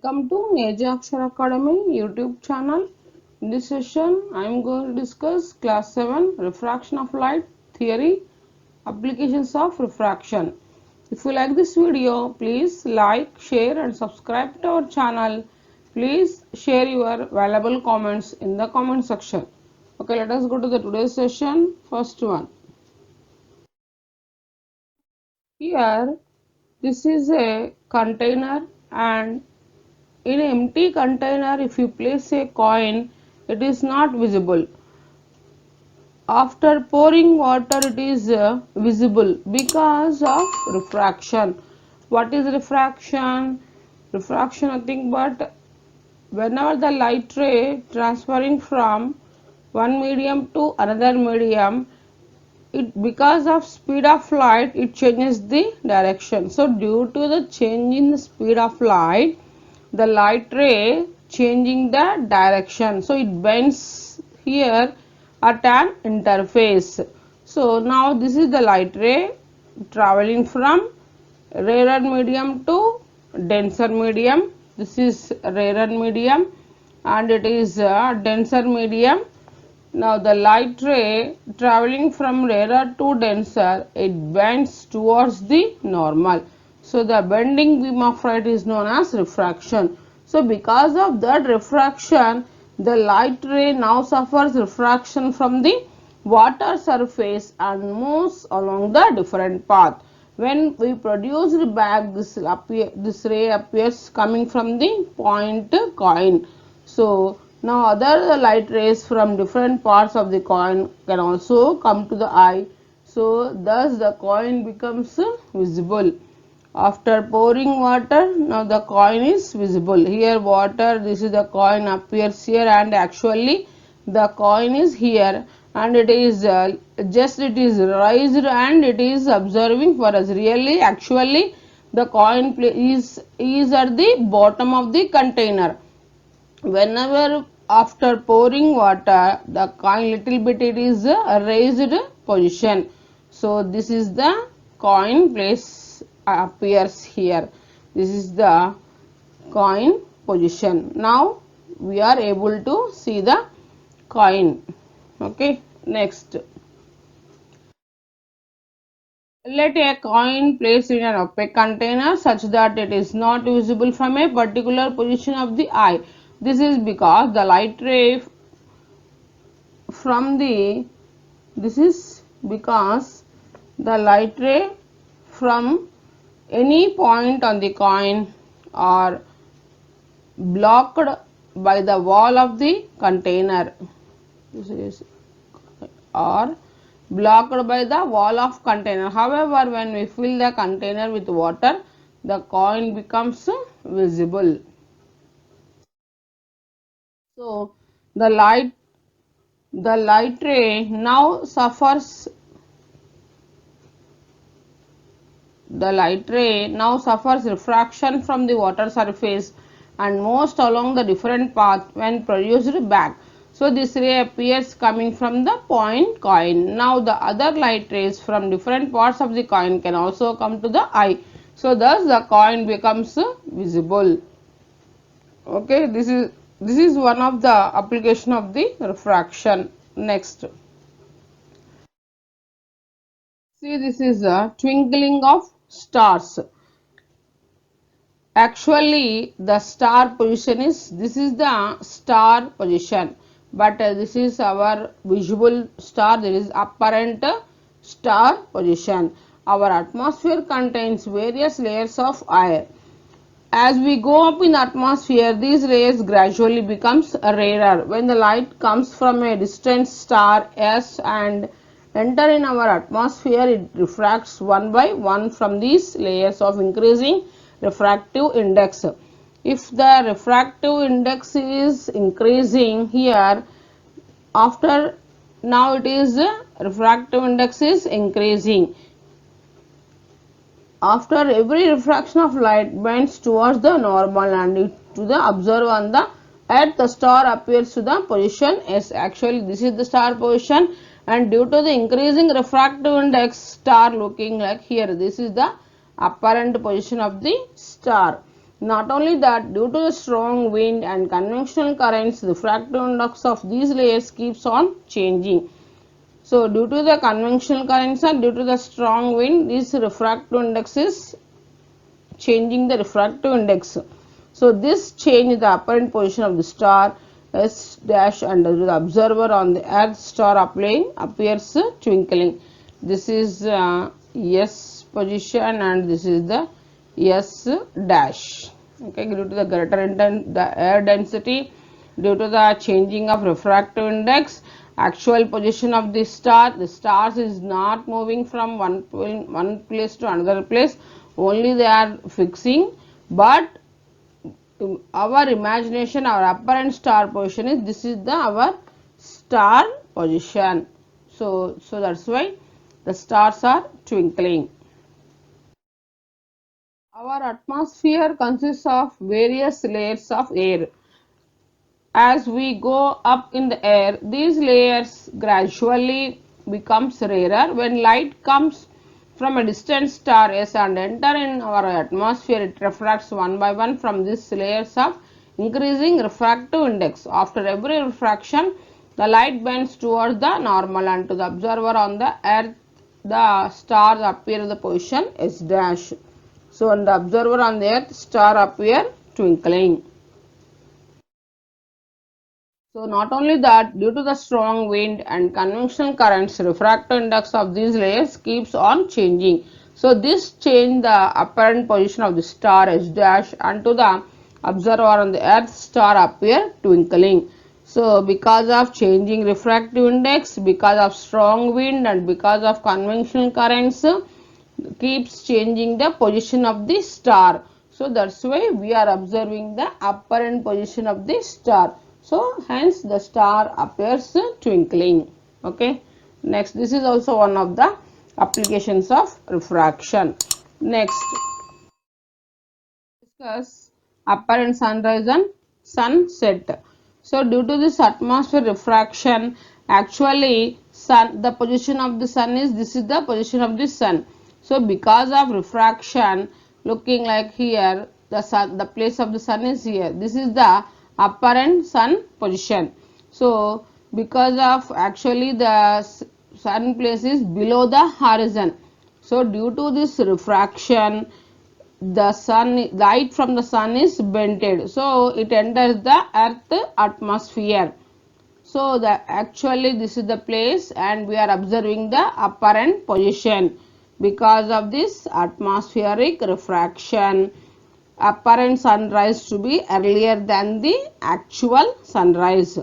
Welcome to Neja Akshar Academy YouTube channel. In this session, I am going to discuss Class 7 Refraction of Light Theory, Applications of Refraction. If you like this video, please like, share and subscribe to our channel. Please share your valuable comments in the comment section. Okay, let us go to the today's session. First one. Here, this is a container, and in an empty container, if you place a coin, it is not visible. After pouring water, it is visible because of refraction. What is refraction? Refraction nothing but whenever the light ray transferring from one medium to another medium, it because of speed of light it changes the direction. So due to the change in the speed of light, the light ray changing the direction, so it bends here at an interface. So now this is the light ray traveling from rarer medium to denser medium. This is rarer medium and it is a denser medium. Now the light ray traveling from rarer to denser, it bends towards the normal. So the bending beam of light is known as refraction. So because of that refraction, the light ray now suffers refraction from the water surface and moves along the different path. When we produce the back, this ray appears coming from the point coin. So now other light rays from different parts of the coin can also come to the eye. So thus the coin becomes visible. After pouring water, now the coin is visible. Here water, this is the coin appears here, and actually the coin is here, and it is it is raised and it is observing for us. Really actually the coin is at the bottom of the container. Whenever after pouring water, the coin little bit it is a raised position. So this is the coin place appears here. This is the coin position. Now we are able to see the coin. Okay, next. Let a coin placed in an opaque container such that it is not visible from a particular position of the eye. This is because the light ray from the this is because the light ray from any point on the coin are blocked by the wall of the container. This is or blocked by the wall of container. However, when we fill the container with water, the coin becomes visible. So the light ray now suffers refraction from the water surface and moves along the different path when produced back. So this ray appears coming from the point coin. Now the other light rays from different parts of the coin can also come to the eye. So thus the coin becomes visible. Okay, this is one of the application of the refraction. Next. See, this is a twinkling of stars. Actually, the star position is, this is the star position, but this is our visual star. There is apparent star position. Our atmosphere contains various layers of air. As we go up in the atmosphere, these rays gradually becomes rarer. When the light comes from a distant star S and enter in our atmosphere, it refracts one by one from these layers of increasing refractive index. If the refractive index is increasing here, after now it is refractive index is increasing. After every refraction of light bends towards the normal and to the observer on the earth, the star appears to the position S. Actually, this is the star position, and due to the increasing refractive index, star looking like here. This is the apparent position of the star. Not only that, due to the strong wind and convectional currents, the refractive index of these layers keeps on changing. So due to the conventional currents and due to the strong wind, this refractive index is changing the refractive index. So this change the apparent position of the star S dash under the observer on the earth star appears twinkling. This is S position and this is the S dash. Okay, due to the greater the air density, due to the changing of refractive index, actual position of the stars is not moving from one place to another place, only they are fixing, but our imagination, our apparent star position is this is the our star position. So that's why the stars are twinkling. Our atmosphere consists of various layers of air. As we go up in the air, these layers gradually becomes rarer. When light comes from a distant star S and enter in our atmosphere, it refracts one by one from these layers of increasing refractive index. After every refraction, the light bends towards the normal, and to the observer on the earth, the stars appear in the position S dash. So on the observer on the earth, star appear twinkling. So not only that, due to the strong wind and convectional currents, refractive index of these layers keeps on changing. So this change the apparent position of the star S dash, and to the observer on the earth, star appear twinkling. So because of changing refractive index, because of strong wind and because of conventional currents, keeps changing the position of the star. So that's why we are observing the apparent position of the star. So hence the star appears twinkling. Okay. Next, this is also one of the applications of refraction. Next, discuss apparent sunrise and sunset. So due to this atmosphere refraction, actually the position of the sun is, this is the position of the sun. So because of refraction, looking like here, the sun, the place of the sun is here. This is the apparent sun position. So because of actually the sun place is below the horizon. So due to this refraction, the sun, light from the sun is bented, so it enters the earth atmosphere. So actually this is the place, and we are observing the apparent position. Because of this atmospheric refraction, apparent sunrise to be earlier than the actual sunrise.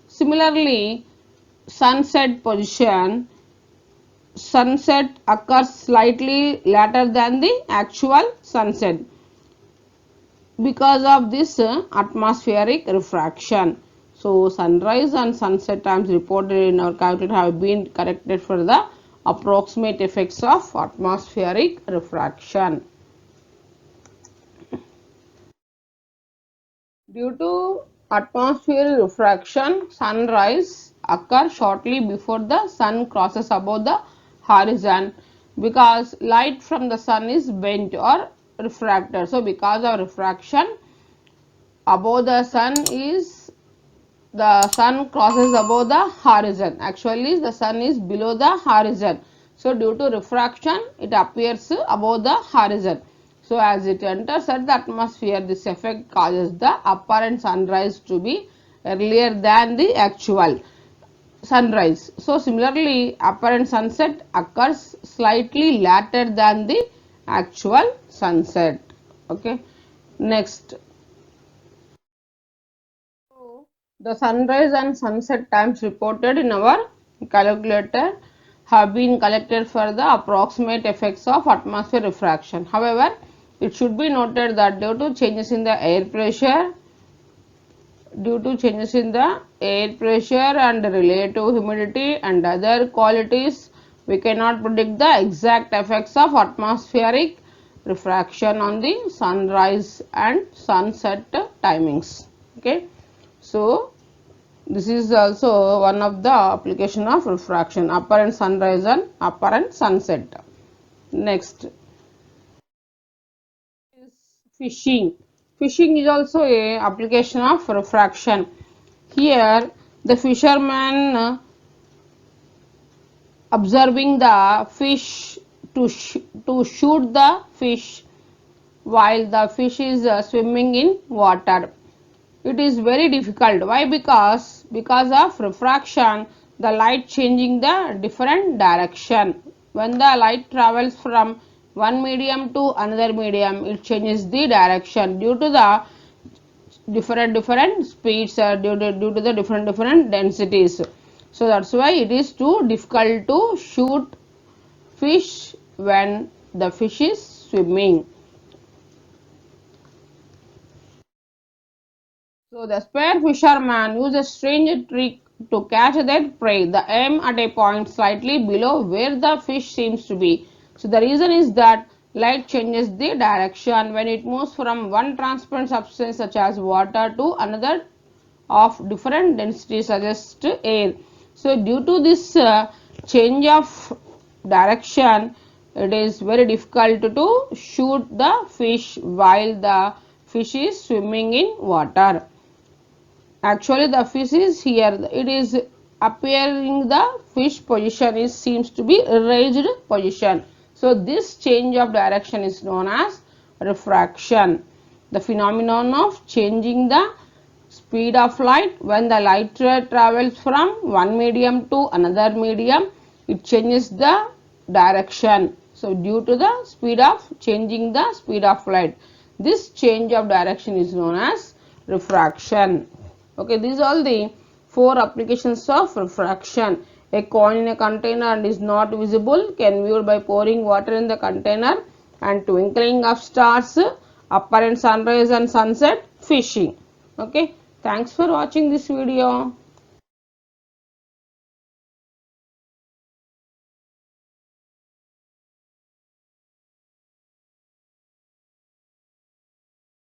Similarly, sunset position, sunset occurs slightly later than the actual sunset because of this atmospheric refraction. So sunrise and sunset times reported in our calculator have been corrected for the approximate effects of atmospheric refraction. Due to atmospheric refraction, sunrise occurs shortly before the sun crosses above the horizon, because light from the sun is bent or refracted. So because of refraction, above the sun is, the sun crosses above the horizon. Actually the sun is below the horizon. So due to refraction, it appears above the horizon. So as it enters at the atmosphere, this effect causes the apparent sunrise to be earlier than the actual sunrise. So similarly, apparent sunset occurs slightly later than the actual sunset. Okay. Next, the sunrise and sunset times reported in our calculator have been collected for the approximate effects of atmosphere refraction. However, it should be noted that due to changes in the air pressure, and relative humidity and other qualities, we cannot predict the exact effects of atmospheric refraction on the sunrise and sunset timings. Okay. So this is also one of the application of refraction, apparent sunrise and apparent sunset. Next is fishing. Fishing is also a application of refraction. Here the fisherman observing the fish to shoot the fish while the fish is swimming in water. It is very difficult. Why? Because of refraction, the light changing the different direction. When the light travels from one medium to another medium, it changes the direction due to the different speeds, due to the different densities. So that's why it is too difficult to shoot fish when the fish is swimming. So the spear fisherman uses a strange trick to catch their prey. They aim at a point slightly below where the fish seems to be. So the reason is that light changes the direction when it moves from one transparent substance such as water to another of different density such as air. So due to this change of direction, it is very difficult to shoot the fish while the fish is swimming in water. Actually the fish is here, it is appearing the fish position is seems to be raised position. So this change of direction is known as refraction. The phenomenon of changing the speed of light when the light ray travels from one medium to another medium, it changes the direction. So due to the speed of changing the speed of light, this change of direction is known as refraction. Okay, these are all the four applications of refraction. A coin in a container and is not visible, can be viewed by pouring water in the container, and twinkling of stars, apparent sunrise and sunset, fishing. Okay, thanks for watching this video.